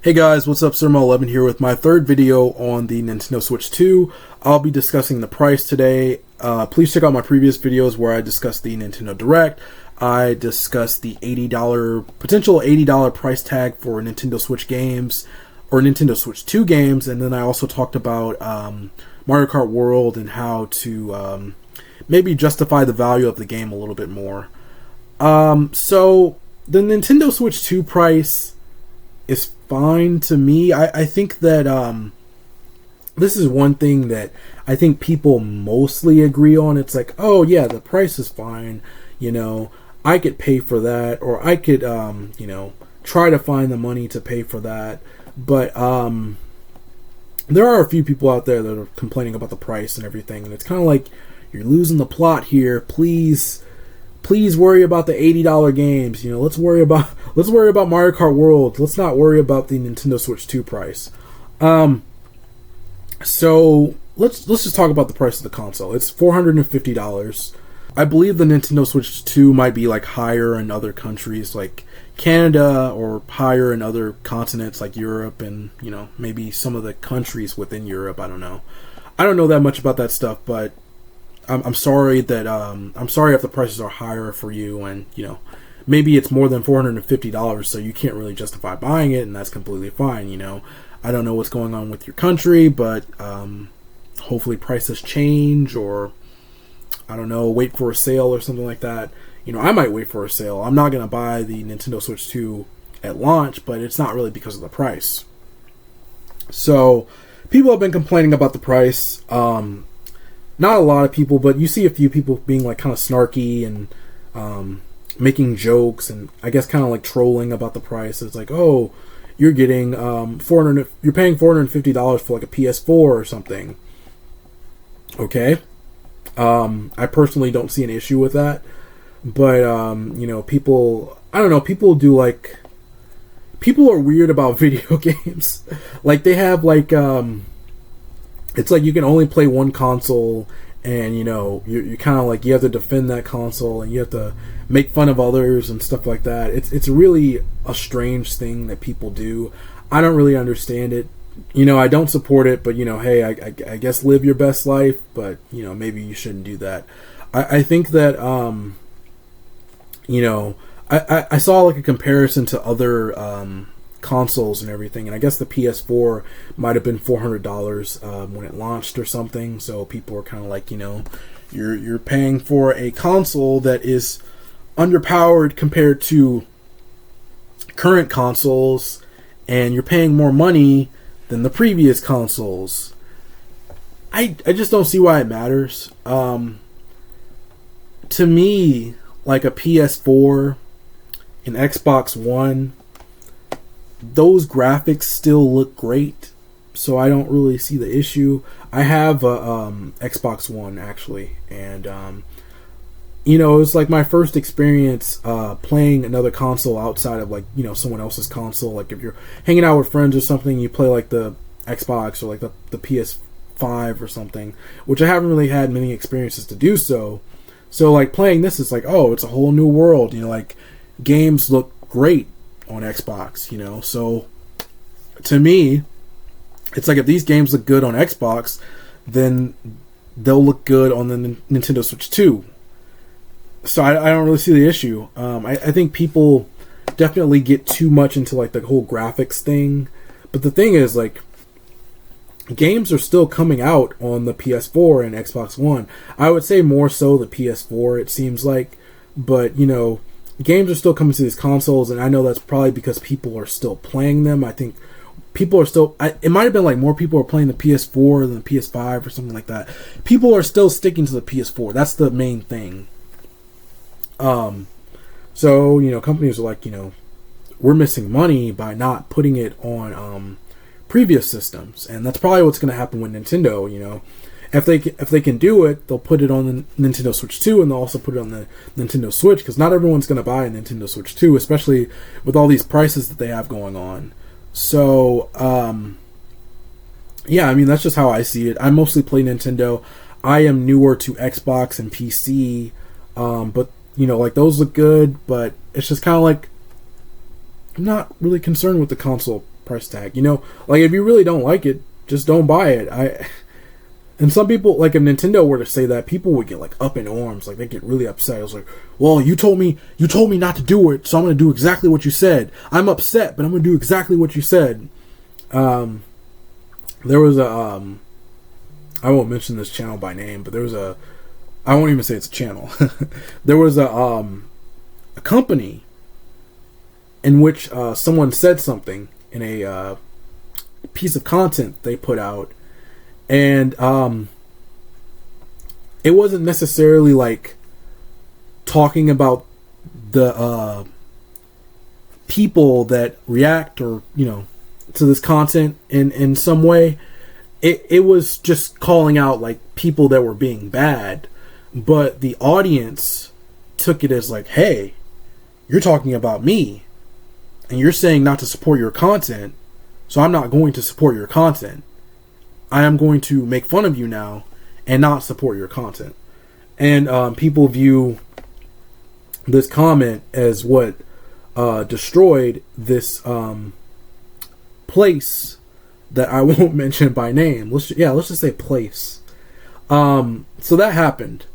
Hey guys, what's up? Surmo11 here with my third video on the Nintendo Switch 2. I'll be discussing the price today. Please check out my previous videos where I discussed the Nintendo Direct. I discussed the potential $80 price tag for Nintendo Switch games, or Nintendo Switch 2 games, and then I also talked about Mario Kart World and how to maybe justify the value of the game a little bit more. So the Nintendo Switch 2 price is fine to me. I think that this is one thing that I think people mostly agree on. It's like, oh yeah, the price is fine, I could pay for that, or I could try to find the money to pay for that. But there are a few people out there that are complaining about the price and everything, and it's kind of like, you're losing the plot here. Please worry about the $80 games. Let's worry about Mario Kart World. Let's not worry about the Nintendo Switch 2 price. So let's just talk about the price of the console. It's $450. I believe the Nintendo Switch 2 might be like higher in other countries like Canada, or higher in other continents like Europe, and maybe some of the countries within Europe. I don't know that much about that stuff, but I'm sorry that I'm sorry if the prices are higher for you, and maybe it's more than $450, so you can't really justify buying it, and that's completely fine. I don't know what's going on with your country, but hopefully prices change, or I don't know, wait for a sale or something like that. I might wait for a sale. I'm not gonna buy the Nintendo Switch 2 at launch, but it's not really because of the price. So people have been complaining about the price. Not a lot of people, but you see a few people being like kind of snarky and making jokes, and I guess kind of like trolling about the price. It's like, oh, you're getting you're paying $450 for like a PS4 or something. Okay, I personally don't see an issue with that, but people, I don't know, people are weird about video games. Like they have like it's like you can only play one console, and you're kind of like, you have to defend that console, and you have to make fun of others and stuff like that. It's really a strange thing that people do. I don't really understand it. I don't support it, but hey, I guess live your best life, but maybe you shouldn't do that. I think that I saw like a comparison to other consoles and everything, and I guess the PS4 might have been $400 when it launched or something. So people are kind of like, you're paying for a console that is underpowered compared to current consoles, and you're paying more money than the previous consoles. I just don't see why it matters. To me, like a PS4, an Xbox One, those graphics still look great, so I don't really see the issue. I have a Xbox One actually, and it's like my first experience playing another console outside of like someone else's console. Like if you're hanging out with friends or something, you play like the Xbox or like the PS5 or something, which I haven't really had many experiences to do so. So like playing this is like, oh, it's a whole new world. Like games look great on Xbox, so to me it's like, if these games look good on Xbox, then they'll look good on the Nintendo Switch 2. So I don't really see the issue. I think people definitely get too much into like the whole graphics thing, but the thing is, like, games are still coming out on the PS4 and Xbox One. I would say more so the PS4, it seems like, but games are still coming to these consoles, and I know that's probably because people are still playing them. I think people are still, it might have been like more people are playing the PS4 than the PS5 or something like that. People are still sticking to the PS4. That's the main thing. So companies are like, we're missing money by not putting it on previous systems, and that's probably what's going to happen with Nintendo. If they can do it, they'll put it on the Nintendo Switch 2, and they'll also put it on the Nintendo Switch, because not everyone's going to buy a Nintendo Switch 2, especially with all these prices that they have going on. So, yeah, that's just how I see it. I mostly play Nintendo. I am newer to Xbox and PC, but like those look good, but it's just kind of like, I'm not really concerned with the console price tag. You know, like if you really don't like it, just don't buy it. And some people, like if Nintendo were to say that, people would get like up in arms, like they get really upset. I was like, well, you told me not to do it, so I'm going to do exactly what you said. I'm upset, but I'm going to do exactly what you said. There was a, I won't mention this channel by name, but there was I won't even say it's a channel. There was a company in which someone said something in a piece of content they put out. And it wasn't necessarily like talking about the people that react or, you know, to this content in some way. It was just calling out like people that were being bad, but the audience took it as like, hey, you're talking about me and you're saying not to support your content, so I'm not going to support your content. I am going to make fun of you now and not support your content. And people view this comment as what destroyed this place that I won't mention by name. Let's just say place. So that happened.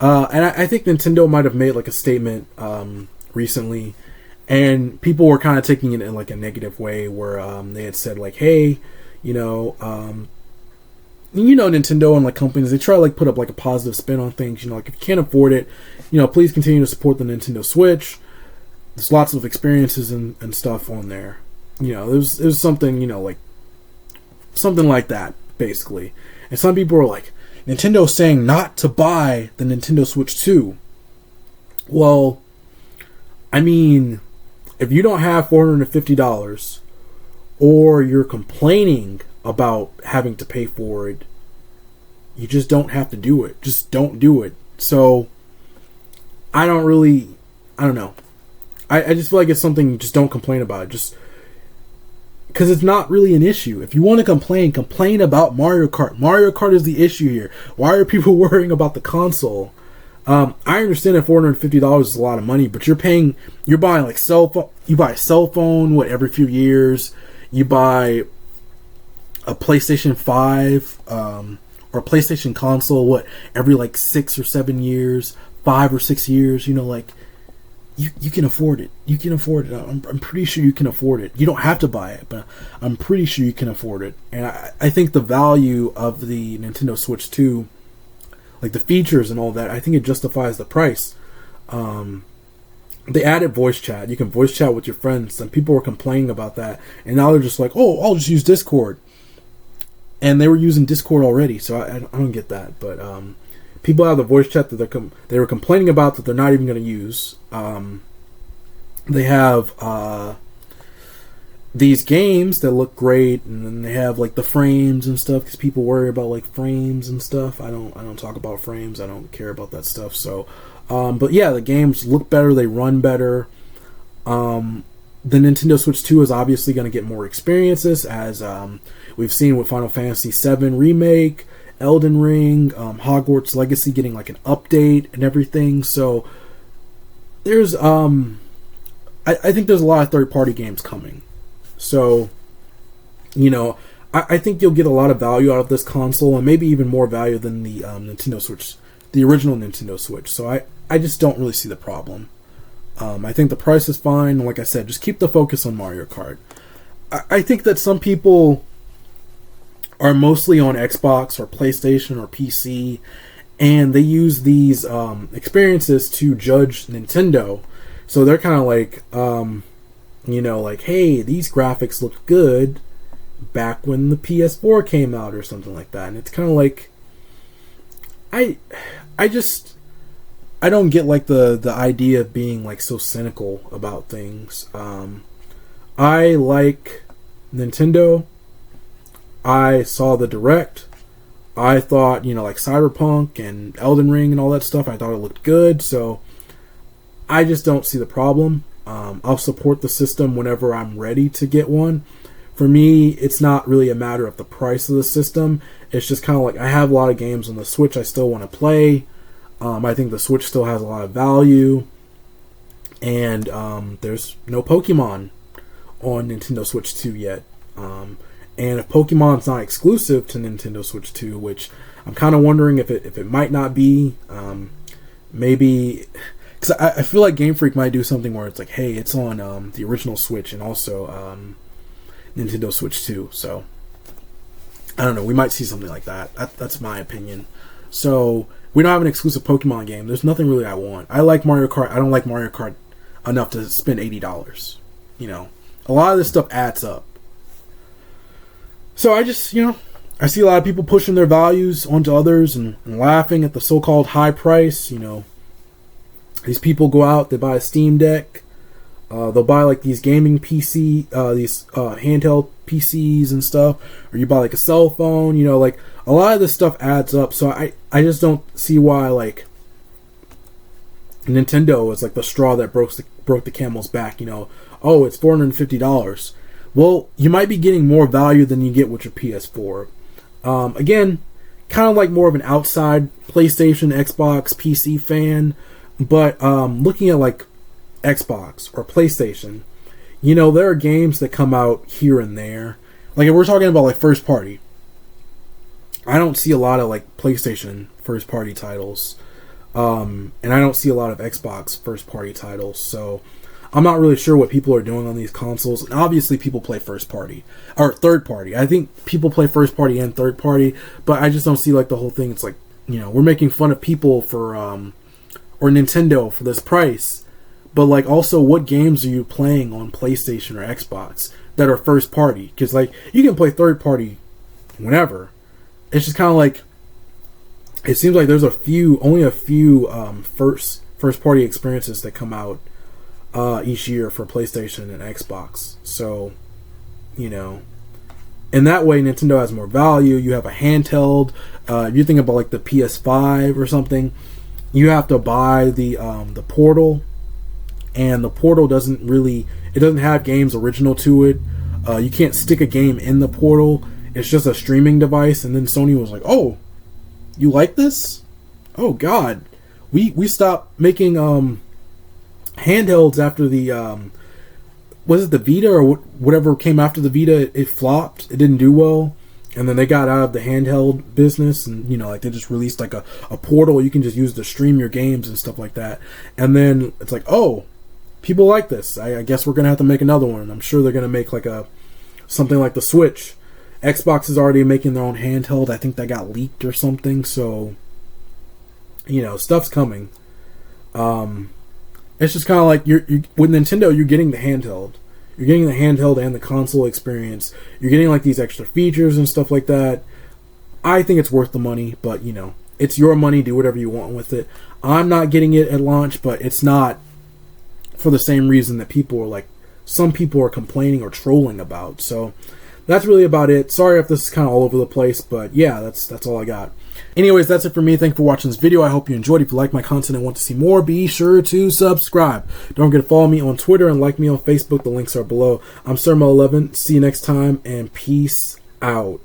And I think Nintendo might have made like a statement recently, and people were kind of taking it in like a negative way where they had said like, hey, Nintendo and like companies, they try to like put up like a positive spin on things. You know, like if you can't afford it, please continue to support the Nintendo Switch. There's lots of experiences and stuff on there. There's something, like something like that basically. And some people are like, Nintendo's saying not to buy the Nintendo Switch 2. Well, I mean, if you don't have $450 or you're complaining about having to pay for it, you just don't have to do it. Just don't do it. So I don't know. I just feel like it's something you just don't complain about. Just because it's not really an issue. If you want to complain about Mario Kart. Mario Kart is the issue here. Why are people worrying about the console? I understand that $450 is a lot of money, but you're buying like you buy a cell phone, every few years. You buy a PlayStation 5 or a PlayStation console, every like 6 or 7 years, 5 or 6 years. You can afford it. You can afford it. I'm pretty sure you can afford it. You don't have to buy it, but I'm pretty sure you can afford it. And I think the value of the Nintendo Switch 2, like the features and all that, I think it justifies the price. They added voice chat. You can voice chat with your friends, and people were complaining about that. And now they're just like, oh, I'll just use Discord. And they were using Discord already, so I don't get that. But people have the voice chat that they were complaining about that they're not even going to use. They have these games that look great, and then they have like the frames and stuff because people worry about like frames and stuff. I don't talk about frames. I don't care about that stuff. So, but yeah, the games look better. They run better. The Nintendo Switch 2 is obviously going to get more experiences, as we've seen with Final Fantasy VII Remake, Elden Ring, Hogwarts Legacy getting like an update and everything. So there's I think there's a lot of third-party games coming. So, I think you'll get a lot of value out of this console, and maybe even more value than the Nintendo Switch, the original Nintendo Switch. So I just don't really see the problem. I think the price is fine. Like I said, just keep the focus on Mario Kart. I think that some people are mostly on Xbox or PlayStation or PC, and they use these experiences to judge Nintendo. So they're kind of like, like, hey, these graphics look good back when the PS4 came out or something like that. And it's kind of like, I don't get like the idea of being like so cynical about things. I like Nintendo. I saw the Direct. I thought, like Cyberpunk and Elden Ring and all that stuff, I thought it looked good. So I just don't see the problem. I'll support the system whenever I'm ready to get one. For me, it's not really a matter of the price of the system. It's just kind of like I have a lot of games on the Switch I still want to play. I think the Switch still has a lot of value. And there's no Pokemon on Nintendo Switch 2 yet. And if Pokemon's not exclusive to Nintendo Switch 2, which I'm kind of wondering if it might not be, maybe, because I feel like Game Freak might do something where it's like, hey, it's on the original Switch and also Nintendo Switch 2. So I don't know. We might see something like that. That's my opinion. So we don't have an exclusive Pokemon game. There's nothing really I want. I like Mario Kart. I don't like Mario Kart enough to spend $80. You know, a lot of this stuff adds up. So I just, I see a lot of people pushing their values onto others and laughing at the so-called high price. These people go out, they buy a Steam Deck, they'll buy like these gaming PC, these handheld PCs and stuff, or you buy like a cell phone. Like a lot of this stuff adds up. So I just don't see why like Nintendo is like the straw that broke the camel's back. Oh, it's $450. Well, you might be getting more value than you get with your PS4. Again, kind of like more of an outside PlayStation, Xbox, PC fan. But looking at like Xbox or PlayStation, there are games that come out here and there. Like if we're talking about like first party, I don't see a lot of like PlayStation first party titles. And I don't see a lot of Xbox first party titles. So I'm not really sure what people are doing on these consoles. And obviously people play first party or third party. I think people play first party and third party, but I just don't see like the whole thing. It's like, we're making fun of people for or Nintendo for this price, but like also what games are you playing on PlayStation or Xbox that are first party? Because like you can play third party whenever. It's just kind of like it seems like there's only a few first party experiences that come out each year for PlayStation and Xbox. So in that way Nintendo has more value. You have a handheld. If you think about like the PS5 or something, you have to buy the Portal, and the Portal doesn't have games original to it. You can't stick a game in the Portal. It's just a streaming device. And then Sony was like, "Oh, you like this? Oh God, we stopped making handhelds after the was it the Vita or whatever came after the Vita? It flopped. It didn't do well." And then they got out of the handheld business, and like they just released like a Portal you can just use to stream your games and stuff like that. And then it's like, oh, people like this. I guess we're gonna have to make another one. I'm sure they're gonna make like something like the Switch. Xbox is already making their own handheld. I think that got leaked or something. So stuff's coming. It's just kind of like you're with Nintendo, you're getting the handheld. You're getting the handheld and the console experience. You're getting like these extra features and stuff like that. I think it's worth the money, but it's your money. Do whatever you want with it. I'm not getting it at launch, but it's not for the same reason that some people are complaining or trolling about. So that's really about it. Sorry if this is kind of all over the place, but yeah, that's all I got. Anyways, that's it for me. Thank you for watching this video. I hope you enjoyed. If you like my content and want to see more, be sure to subscribe. Don't forget to follow me on Twitter and like me on Facebook. The links are below. I'm Surmo11. See you next time, and peace out.